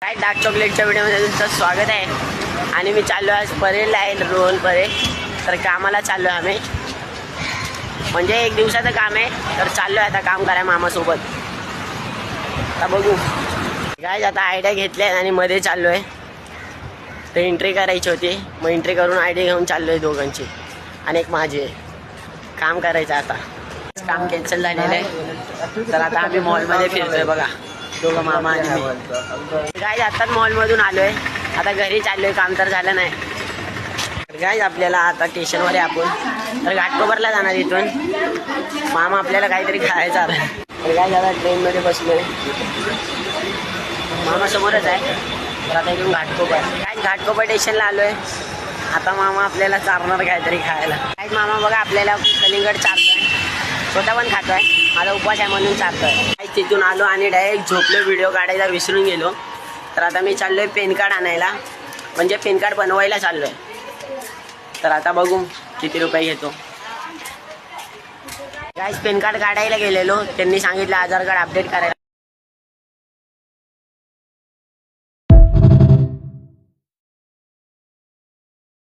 काय डार्क चॉकलेटच्या व्हिडिओमध्ये तुमचं स्वागत आहे. आणि मी चाललो आज परेला आहे, रोहन परे. तर कामाला चाललो आहे आम्ही, म्हणजे एक दिवसाचं काम आहे. तर चाललो आहे आता काम करायला मामासोबत. आता बघू काय, आता आयडिया घेतले आणि मध्ये चाललो आहे. तर एंट्री करायची होती, मग एंट्री करून आयडिया घेऊन चाललो आहे दोघांची आणि एक माझी आहे. काम करायचं आता, काम कॅन्सल झालेलं आहे. तर आता आम्ही मॉलमध्ये फिरतोय बघा, दोघं मामा आणि मी. काय आत्ताच मॉलमधून आलो आहे, आता घरी चाललो आहे. काम तर झालं नाही. काय आपल्याला आता स्टेशनवर आहे आपण, तर घाटकोपरला जाणार इथून. मामा आपल्याला काहीतरी खायचं आलं. तर काय झालं, ट्रेनमध्ये बसलो आहे, मामा समोरच आहे. तर आता इथून घाटकोपर, काय घाटकोपर स्टेशनला आलो आहे. आता मामा आपल्याला चारणार काहीतरी खायला. काय मामा बघा आपल्याला कलिंगड चारतोय, स्वतः पण खातोय. माझा उपवास आहे म्हणून चालतोय. तिथून आलो आणि डायरेक्ट झोपलो, व्हिडिओ काढायला विसरून गेलो. तर आता मी चाललोय पॅन कार्ड आणायला, म्हणजे पॅन कार्ड बनवायला चाललोय. तर आता बघू किती रुपये घेतो. गाईस पॅन कार्ड काढायला गेलेलो, त्यांनी सांगितलं आधार कार्ड अपडेट करायला.